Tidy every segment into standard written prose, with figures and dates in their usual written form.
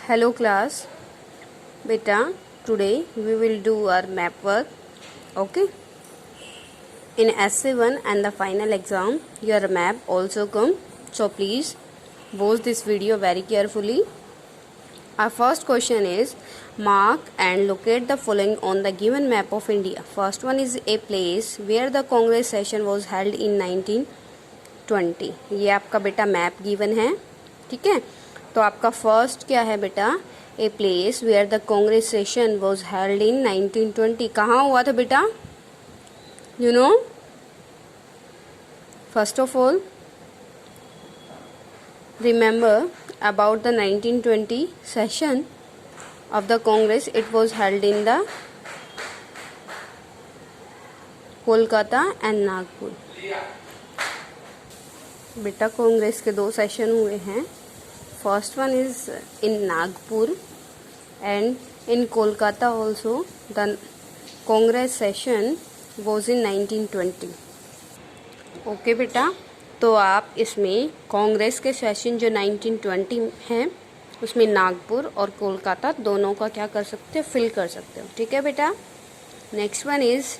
Hello class, beta. Today we will do our map work. Okay. In essay 1 and the final exam, your map also come. So please watch this video very carefully. Our first question is mark and locate the following on the given map of India. First one is a place where the Congress session was held in 1920. ये आपका बेटा map given है, ठीक है। तो आपका first क्या है बेटा, a place where the Congress session was held in 1920. कहाँ हुआ था बेटा, you know? First of all remember about the 1920 session of the Congress. It was held in the Kolkata and Nagpur. बेटा कांग्रेस के दो सेशन हुए हैं. First one is in Nagpur and in Kolkata also. The Congress session was in 1920. Okay बेटा, तो आप इसमें कांग्रेस के सेशन जो 1920 हैं उसमें नागपुर और कोलकाता दोनों का क्या कर सकते हो, फिल कर सकते हो, ठीक है बेटा. Next one is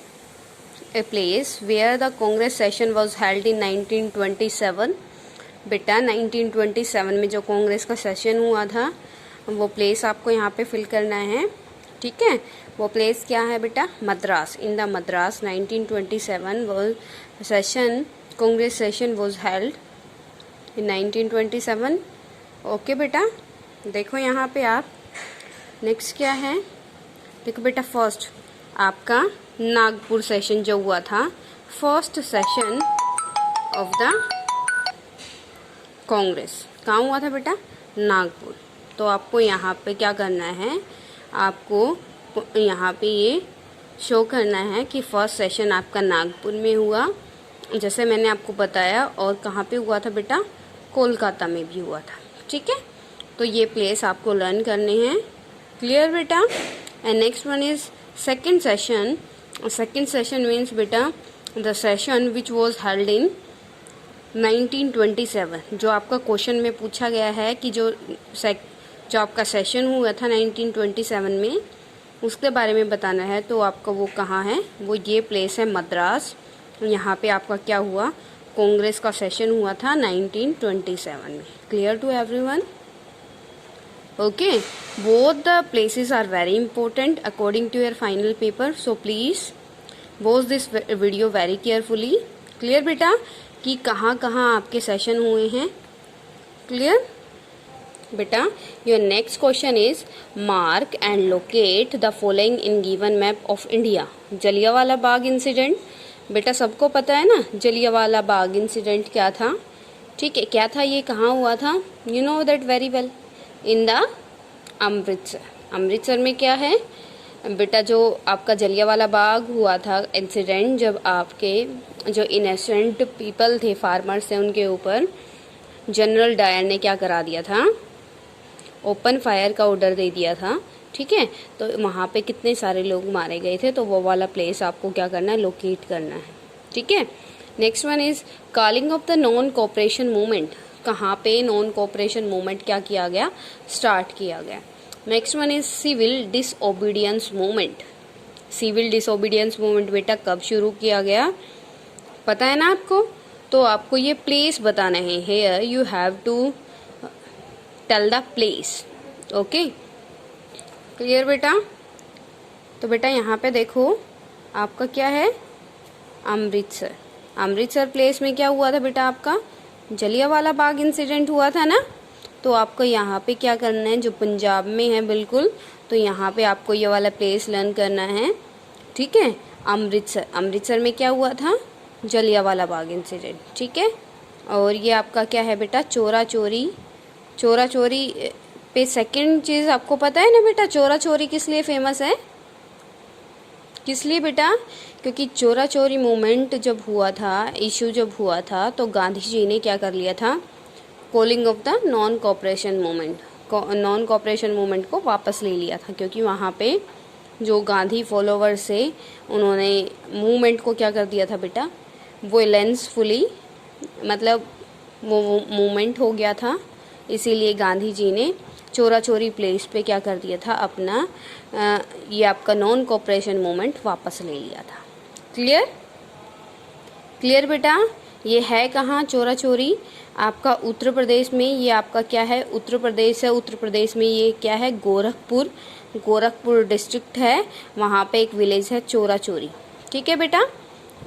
a place where the Congress session was held in 1927. बेटा 1927 में जो कांग्रेस का सेशन हुआ था वो प्लेस आपको यहाँ पे फिल करना है, ठीक है. वो प्लेस क्या है बेटा, Madras. In the Madras 1927 was session, Congress session was held in 1927. Okay बेटा, देखो यहाँ पे आप. नेक्स्ट क्या है, देखो बेटा फर्स्ट आपका नागपुर सेशन जो हुआ था, first session of the Congress कहाँ हुआ था बेटा, नागपुर. तो आपको यहाँ पे क्या करना है, आपको यहाँ पे ये शो करना है कि फर्स्ट सेशन आपका नागपुर में हुआ जैसे मैंने आपको बताया, और कहाँ पे हुआ था बेटा, कोलकाता में भी हुआ था, ठीक है. तो ये प्लेस आपको लर्न करने हैं. क्लियर बेटा. And next one is second session. Second session means बेटा the session which was held in 1927. जो आपका क्वेश्चन में पूछा गया है कि जो आपका सेशन हुआ था 1927 में उसके बारे में बताना है, तो आपका वो कहाँ है, वो ये प्लेस है मद्रास. यहाँ पे आपका क्या हुआ, कांग्रेस का सेशन हुआ था 1927 में. Clear to everyone? Okay, both the places are very important according to your final paper, so please watch this video very carefully. Clear बेटा कि कहाँ कहाँ आपके सेशन हुए हैं. Clear बेटा. Your next question is mark and locate the following in given map of India. Jallianwala Bagh incident. बेटा सबको पता है ना जलियांवाला बाग इंसिडेंट क्या था, ठीक है. क्या था ये, कहाँ हुआ था, you know that very well. In the Amritsar. Amritsar में क्या है बेटा, जो आपका जलियांवाला बाग हुआ था इंसिडेंट, जब आपके जो इनोसेंट पीपल थे, फार्मर्स थे, उनके ऊपर जनरल डायर ने क्या करा दिया था, ओपन फायर का ऑर्डर दे दिया था, ठीक है. तो वहाँ पे कितने सारे लोग मारे गए थे, तो वो वाला प्लेस आपको क्या करना है, लोकेट करना है, ठीक है. Next one is calling of the non cooperation movement. कहाँ पे नॉन कोऑपरेशन मूवमेंट क्या किया गया, स्टार्ट किया गया. Next one is civil disobedience movement. Civil disobedience movement बेटा कब शुरू किया गया, पता है ना आपको. तो आपको ये प्लेस बताना है. Here you have to tell the place. Okay, clear बेटा. तो बेटा यहाँ पे देखो आपका क्या है, अमृतसर. अमृतसर प्लेस में क्या हुआ था बेटा, आपका जलियांवाला बाग इंसिडेंट हुआ था ना. तो आपको यहाँ पे क्या करना है, जो पंजाब में है बिल्कुल, तो यहाँ पे आपको ये वाला प्लेस लर्न करना है, ठीक है. अमृतसर. अमृतसर में क्या हुआ था, जलियांवाला बाग इंसिडेंट, ठीक है. और ये आपका क्या है बेटा, चोरा चोरी. चोरा चोरी पे सेकंड चीज़ आपको पता है ना बेटा, चोरा चोरी किस लिए फेमस है, किस लिए बेटा, क्योंकि चोरा चोरी मूवमेंट जब हुआ था, इशू जब हुआ था, तो गांधी जी ने क्या कर लिया था, calling of the non cooperation movement, non cooperation movement को वापस ले लिया था. क्योंकि वहाँ पे जो गांधी फॉलोवर्स से उन्होंने मूवमेंट को क्या कर दिया था बेटा, वोलेंसफुली, मतलब वो मूवमेंट हो गया था. इसीलिए गांधी जी ने चोरा चोरी प्लेस पे क्या कर दिया था, अपना ये आपका नॉन कोऑपरेशन मूवमेंट वापस ले लिया था। क्लियर क्लियर बेटा। ये है कहाँ चोरा चोरी, आपका उत्तर प्रदेश में। ये आपका क्या है, उत्तर प्रदेश है। उत्तर प्रदेश में ये क्या है, गोरखपुर, गोरखपुर डिस्ट्रिक्ट है, वहाँ पे एक विलेज है चोरा चोरी। ठीक है बेटा।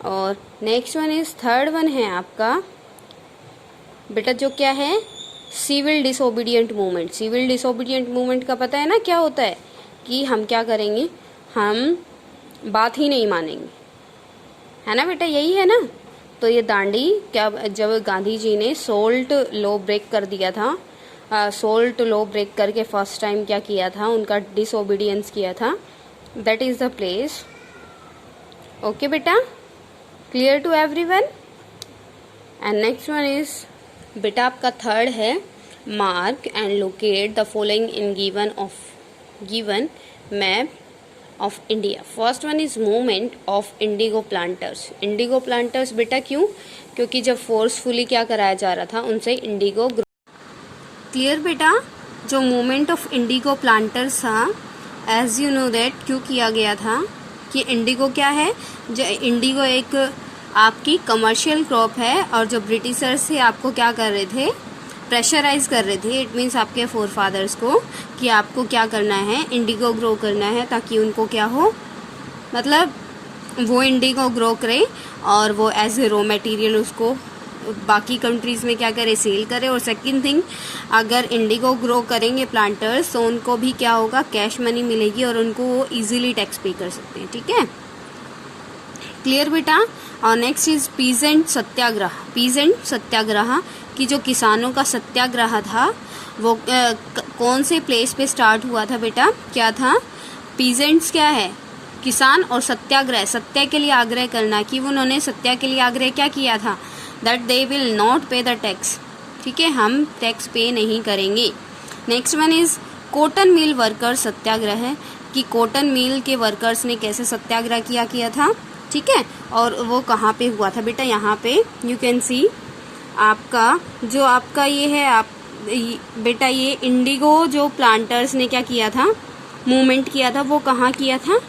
और next one is, third one है आपका बेटा जो क्या है, civil disobedient movement. Civil disobedient movement का पता है ना क्या होता है, कि हम क्या करेंगे, हम बात ही नहीं मानेंगे, है ना बेटा, यही है ना। तो ये दांडी क्या, जब गांधी जी ने सोल्ट लॉ ब्रेक कर दिया था, सोल्ट लॉ ब्रेक करके फर्स्ट टाइम क्या किया था, उनका डिसोबीडियंस किया था, that is the place. Okay बेटा, clear to everyone. And next one is बेटा आपका थर्ड है, mark and locate the following in given map of India. First one is movement of indigo planters. Indigo planters बेटा क्यों, क्योंकि जब forcefully क्या कराया जा रहा था, उनसे इंडिगो। क्लियर बेटा। जो मूवमेंट ऑफ इंडिगो प्लांटर्स था, एज यू नो दैट, क्यों किया गया था, कि इंडिगो क्या है, जो इंडिगो एक आपकी कमर्शियल क्रॉप है, और जो ब्रिटिशर्स थे आपको क्या कर रहे थे, प्रेशराइज कर रहे थे। इट मीन्स आपके फोर फादर्स को, कि आपको क्या करना है, इंडिगो ग्रो करना है, ताकि उनको क्या हो, मतलब वो इंडिगो ग्रो करे और वो एज ए रॉ मटेरियल उसको बाकी कंट्रीज़ में क्या करे, सेल करे। और सेकंड थिंग, अगर इंडिगो ग्रो करेंगे प्लांटर्स, तो उनको भी क्या होगा, कैश मनी मिलेगी, और उनको वो ईजिली टैक्स पे कर सकते हैं। ठीक है, क्लियर बेटा। और next is peasant satyagraha. Peasant satyagraha कि जो किसानों का सत्याग्रह था, वो कौन से प्लेस पे स्टार्ट हुआ था बेटा, क्या था, पीजेंट्स क्या है, किसान, और सत्याग्रह, सत्य के लिए आग्रह करना, कि उन्होंने सत्य के लिए आग्रह क्या किया था, that they will not pay the tax. ठीक है, हम टैक्स पे नहीं करेंगे। Next one is cotton mill worker satyagraha है, कि कॉटन मिल के वर्कर्स ने कैसे सत्याग्रह किया था। ठीक है, और वो कहाँ पे हुआ था बेटा, यहाँ पे यू कैन सी आपका जो आपका ये है, आप बेटा ये इंडिगो जो प्लांटर्स ने क्या किया था, मूवमेंट किया था, वो कहाँ किया था,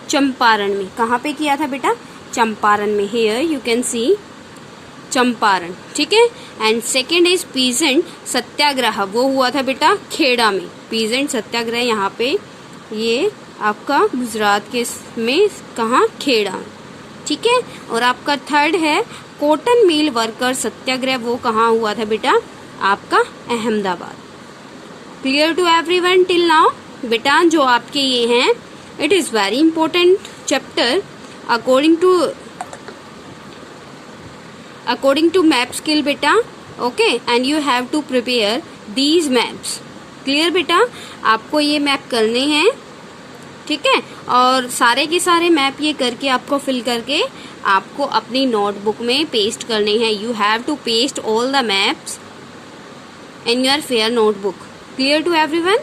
चंपारण में। कहाँ पे किया था बेटा, चंपारण में। हियर यू कैन सी चंपारण। ठीक है। एंड सेकेंड इज पीजेंट सत्याग्रह, वो हुआ था बेटा खेड़ा में। पीजेंट सत्याग्रह यहाँ पे ये आपका गुजरात के में कहाँ, खेड़ा। ठीक है। और आपका थर्ड है कॉटन मिल वर्कर सत्याग्रह, वो कहाँ हुआ था बेटा, आपका Ahmedabad. Clear to everyone till now. बेटा जो आपके ये हैं, it is very important chapter according to map skill बेटा। Okay, and you have to prepare these maps. Clear बेटा, आपको ये मैप करने हैं। ठीक है, और सारे के सारे मैप ये करके आपको फिल करके आपको अपनी नोटबुक में पेस्ट करने हैं। You have to paste all the maps in your fair notebook. Clear to everyone,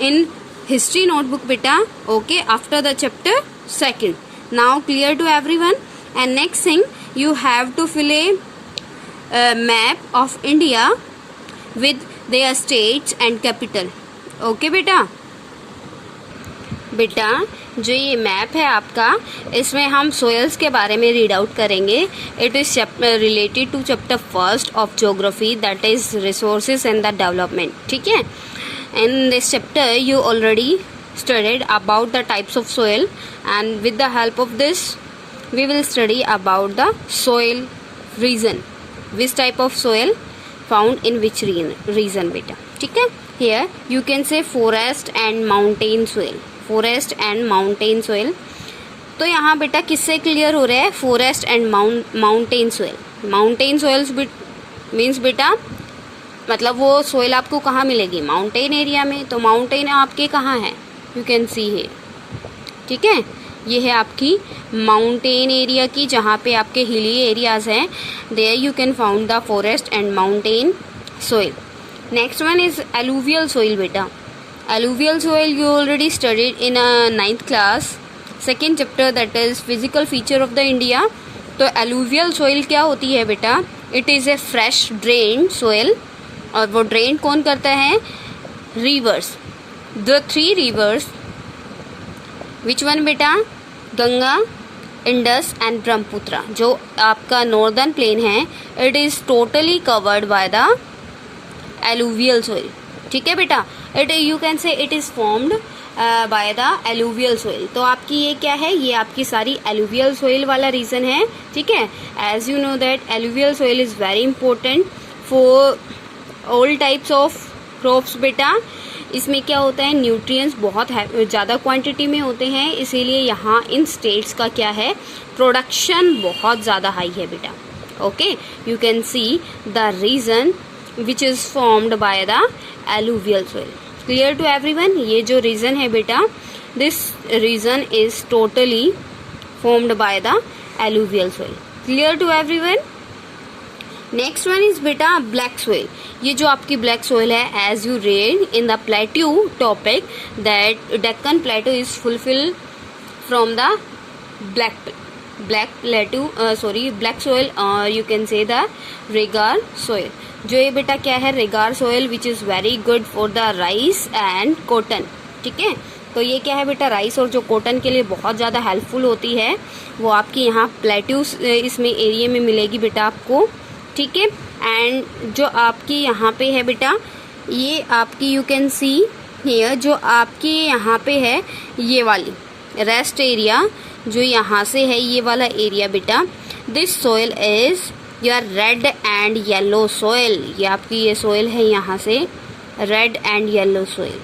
in history notebook बेटा। Okay, after the chapter second. Now clear to everyone. And next thing, you have to fill a map of India with their states and capital. Okay बेटा। बेटा जो ये map है आपका, इसमें हम soils के बारे में रीड आउट करेंगे। It is related to chapter first of geography, that is resources and the development. ठीक है। In this chapter you already studied about the types of soil, and with the help of this we will study about the soil region, which type of soil found in which region बेटा। ठीक है। Here you can say forest and mountain soil, forest and mountain soil। तो यहाँ बेटा किससे clear हो रहा है, forest and mountain soil। mountain soils means बेटा मतलब वो सोइल आपको कहाँ मिलेगी, माउंटेन एरिया में। तो माउंटेन आपके कहाँ है, यू कैन सी है। ठीक है, ये है आपकी माउंटेन एरिया की, जहाँ पे आपके हिली एरियाज हैं, there you can found the forest and mountain soil. Next one is alluvial soil बेटा। Alluvial soil you already studied in 9th class, second chapter, that is physical feature of the India. तो alluvial soil क्या होती है बेटा, it is a fresh drain soil, और वो drain कौन करता है, rivers. The three rivers, which one बेटा? Ganga, Indus and Brahmaputra. जो आपका नॉर्दर्न प्लेन है, it is totally covered by the alluvial soil. ठीक है बेटा, इट यू कैन से it is formed by the alluvial soil. तो आपकी ये क्या है? ये आपकी सारी एलुवियल सोइल वाला रीजन है. ठीक है, as you know that alluvial soil is very important for all types of crops बेटा. इसमें क्या होता है? न्यूट्रिएंट्स बहुत ज़्यादा क्वांटिटी में होते हैं, इसीलिए यहाँ इन स्टेट्स का क्या है? प्रोडक्शन बहुत ज़्यादा हाई है बेटा. Okay, you can see the region which is formed by the alluvial soil. Clear to everyone? ये जो रीजन है बेटा, this region is totally formed by the alluvial soil. Clear to everyone? Next one is बेटा black soil. ये जो आपकी black soil है, as you read in the plateau topic that Deccan plateau is fulfil from the black soil, you can say the रेगार soil. जो ये बेटा क्या है? Regur soil which is very good for the rice and cotton. ठीक है, तो ये क्या है बेटा? राइस और जो कॉटन के लिए बहुत ज़्यादा हेल्पफुल होती है, वो आपकी यहाँ प्लेट्यू इसमें एरिया में मिलेगी बेटा आपको. ठीक है, एंड जो आपकी यहाँ पे है बेटा, ये आपकी यू कैन सी हियर, जो आपकी यहाँ पे है ये वाली रेस्ट एरिया, जो यहाँ से है ये वाला एरिया बेटा, this soil is your red and yellow soil. ये आपकी ये सोइल है यहाँ से रेड एंड येलो सोइल.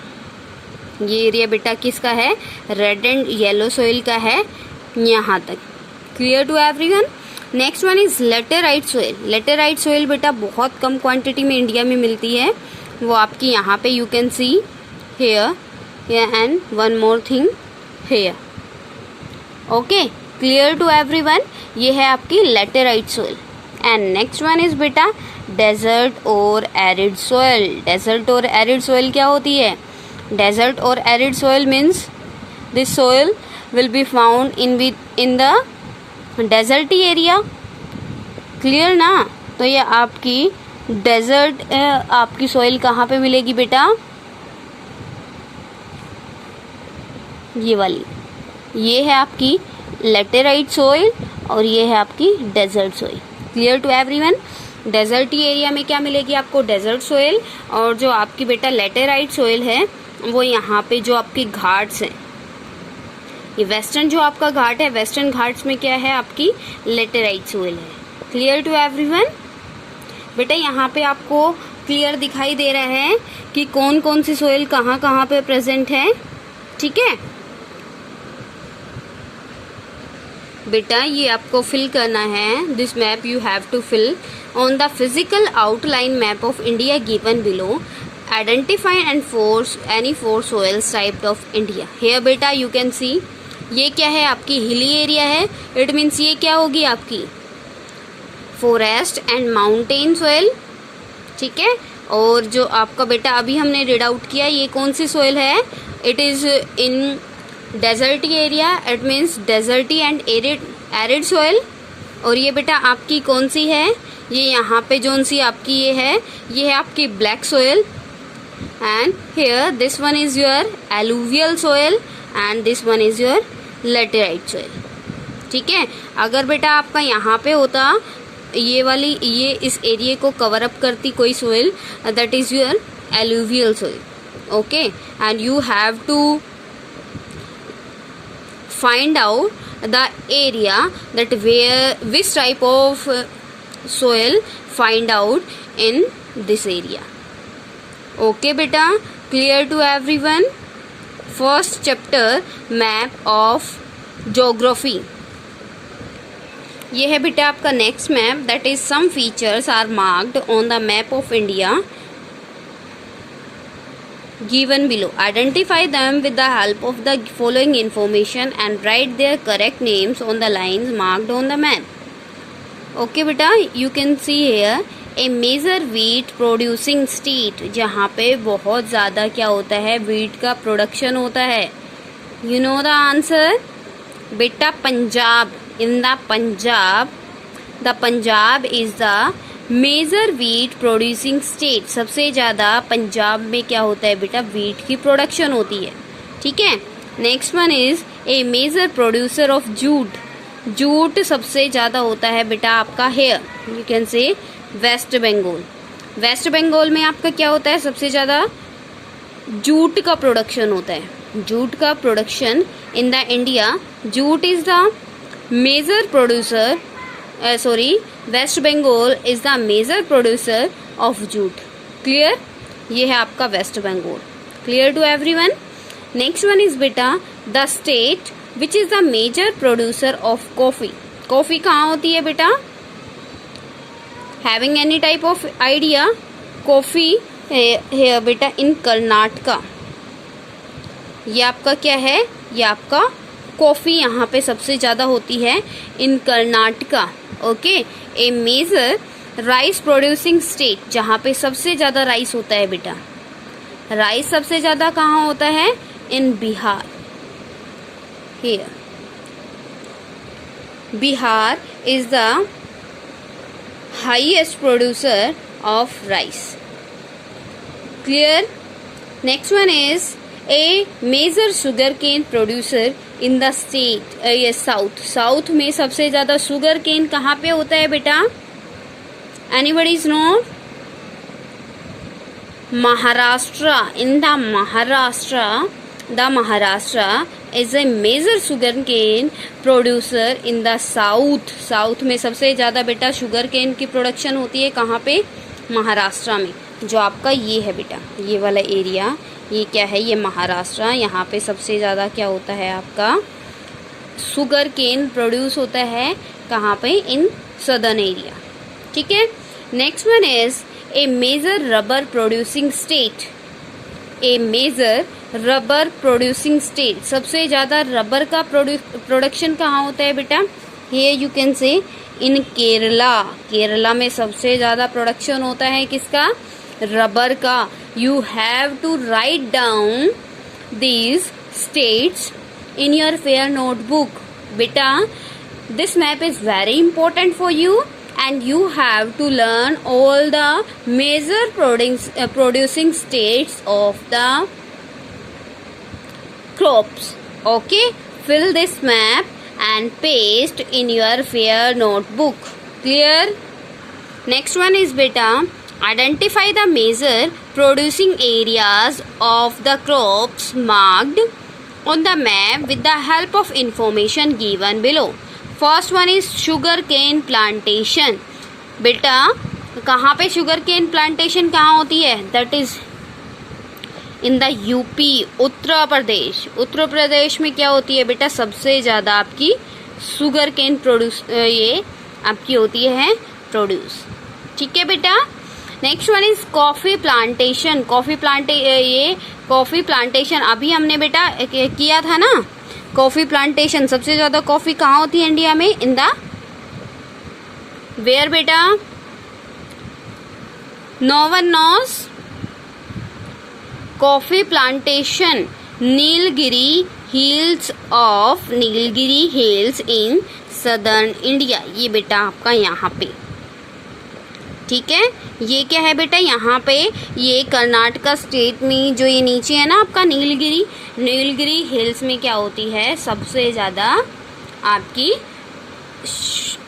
ये एरिया बेटा किसका है? रेड एंड येलो सोइल का है यहाँ तक. Clear to everyone? Next one is laterite soil. Laterite soil बेटा बहुत कम क्वांटिटी में इंडिया में मिलती है, वो आपकी यहाँ पे you can see here and one more thing here. Okay, clear to everyone? ये है आपकी laterite soil. And next one is बेटा डेजर्ट और एरिड सोइल. डेजर्ट और एरिड सोइल क्या होती है? डेजर्ट और arid soil means this soil will be found in the deserty area. Clear ना? तो ये आपकी डेजर्ट आपकी सोइल कहाँ पे मिलेगी बेटा? ये वाली, ये है आपकी लेटेराइट सोइल और ये है आपकी desert soil. Clear to everyone? Deserty area में क्या मिलेगी आपको? Desert soil. और जो आपकी बेटा लेटेराइट सोइल है, वो यहाँ पे जो आपकी घाट्स हैं, ये वेस्टर्न जो आपका घाट है, वेस्टर्न घाट्स में क्या है? आपकी लेटेराइट सोइल है. Clear to everyone? बेटा यहाँ पे आपको क्लियर दिखाई दे रहा है कि कौन कौन सी सोइल कहाँ कहाँ पे प्रेजेंट है. ठीक है बेटा, ये आपको फिल करना है. This map you have to fill on the physical outline map of India given below. Identify and force any four soils type of India. Here बेटा यू कैन सी, ये क्या है? आपकी हिली एरिया है. It means ये क्या होगी? आपकी फॉरेस्ट एंड माउंटेन सोइल. ठीक है, और जो आपका बेटा अभी हमने रीड आउट किया, ये कौन सी सोइल है? It is in deserty area. It means deserty and arid soil. और ये बेटा आपकी कौन सी है? ये यहाँ पे जोन सी आपकी ये है आपकी black soil. And here this one is your alluvial soil and this one is your laterite soil. ठीक है, अगर बेटा आपका यहाँ पे होता ये वाली, ये इस एरिया को कवर अप करती कोई soil, that is your alluvial soil. Okay, and you have to find out the area that which type of soil find out in this area. Okay beta, clear to everyone? First chapter map of geography. ये है बेटा आपका next map, that is some features are marked on the map of India given below. Identify them with the help of the following information and write their correct names on the lines marked on the map. Okay beta, you can see here a major wheat producing state, जहाँ पे बहुत ज़्यादा क्या होता है? wheat का production होता है. You know the answer? बेटा Punjab. In the Punjab is the major wheat producing state, सबसे ज़्यादा पंजाब में क्या होता है बेटा, वीट की प्रोडक्शन होती है। ठीक है। Next one is a major producer of jute, jute सबसे ज़्यादा होता है बेटा आपका here, you can say West Bengal. West Bengal में आपका क्या होता है, सबसे ज़्यादा जूट का प्रोडक्शन होता है, जूट का production in the India. Jute is the major producer, West Bengal is the major producer of jute. Clear, ये है आपका West Bengal. Clear to everyone. Next one is बेटा the state which is the major producer of coffee. Coffee कहाँ होती है बेटा, having any type of idea? Coffee है बेटा इन कर्नाटका। ये आपका क्या है, ये आपका कॉफी यहाँ पे सबसे ज्यादा होती है इन कर्नाटका। ओके। ए मेजर राइस प्रोड्यूसिंग स्टेट, जहाँ पे सबसे ज्यादा राइस होता है बेटा, राइस सबसे ज्यादा कहाँ होता है, in Bihar. Here Bihar is the highest producer of rice. Clear. Next one is a major sugar cane producer in the state, ये साउथ। साउथ में सबसे ज्यादा शुगर केन कहाँ पे होता है बेटा, anybody is no? Maharashtra. In the Maharashtra is a major sugar cane producer in the south. South में सबसे ज्यादा बेटा शुगर केन की प्रोडक्शन होती है कहाँ पे, महाराष्ट्र में। जो आपका ये है बेटा, ये वाला एरिया, ये क्या है, ये महाराष्ट्र। यहाँ पे सबसे ज़्यादा क्या होता है आपका, शुगर केन प्रोड्यूस होता है कहाँ पे, इन सदर्न एरिया। ठीक है। Next one is a major rubber producing state. A major rubber producing state, सबसे ज़्यादा रबर का प्रोडक्शन कहाँ होता है बेटा, ये यू कैन से इन केरला। केरला में सबसे ज़्यादा प्रोडक्शन होता है किसका, रबर का। You have to write down these states in your fair notebook बेटा। This map is very important for you and you have to learn all the major producing states of the crops. Okay, fill this map and paste in your fair notebook. Clear? Next one is beta, identify the major producing areas of the crops marked on the map with the help of information given below. First one is sugar cane plantation. बेटा कहाँ पे sugar cane plantation कहाँ होती है, that is in the UP, Uttar Pradesh. Uttar Pradesh में क्या होती है बेटा, सबसे ज़्यादा आपकी शुगर केन प्रोड्यूस ये आपकी होती है प्रोड्यूस। ठीक है बेटा। Next one is coffee plantation. Coffee plantation अभी हमने बेटा किया था ना, कॉफी प्लांटेशन। सबसे ज्यादा कॉफी कहाँ होती है इंडिया में, इन द वेयर बेटा, no one knows. Coffee plantation Nilgiri hills in southern India. ये बेटा आपका यहाँ पे, ठीक है। ये क्या है बेटा, यहाँ पे ये कर्नाटका स्टेट में जो ये नीचे है ना आपका नीलगिरी हिल्स में क्या होती है, सबसे ज़्यादा आपकी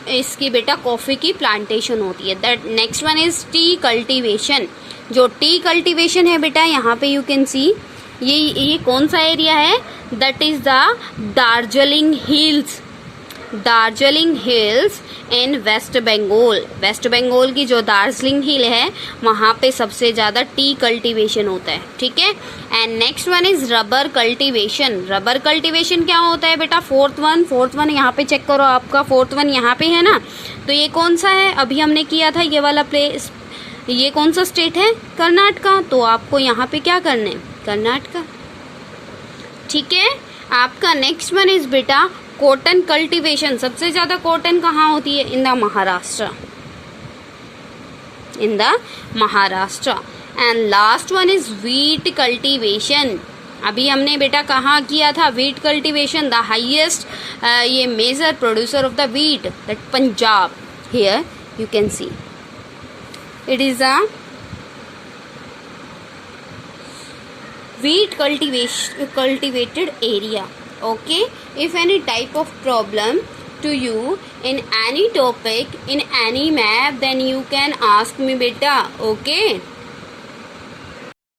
इसकी बेटा कॉफ़ी की प्लांटेशन होती है। That next one is T cultivation. जो टी कल्टीवेशन है बेटा, यहाँ पे यू कैन सी ये कौन सा एरिया है, that is the Darjeeling hills in West Bengal. West Bengal की जो दार्जिलिंग हिल है वहाँ पे सबसे ज़्यादा टी कल्टीवेशन होता है। ठीक है। And next one is rubber cultivation. Rubber cultivation क्या होता है बेटा, फोर्थ वन यहाँ पे चेक करो, आपका फोर्थ वन यहाँ पे है ना, तो ये कौन सा है, अभी हमने किया था ये वाला प्लेस, ये कौन सा स्टेट है, कर्नाटका। तो आपको यहाँ पे क्या करना है, कर्नाटका। ठीक है। आपका नेक्स्ट वन इज बेटा कॉटन कल्टीवेशन। सबसे ज्यादा कॉटन कहाँ होती है, in the Maharashtra. And last one is wheat cultivation. अभी हमने बेटा कहाँ किया था, व्हीट कल्टीवेशन। द हाईएस्ट ये major producer of the wheat, that Punjab. Here you can see It is a wheat cultivated area. Okay, if any type of problem to you in any topic in any map, then you can ask me beta. Okay.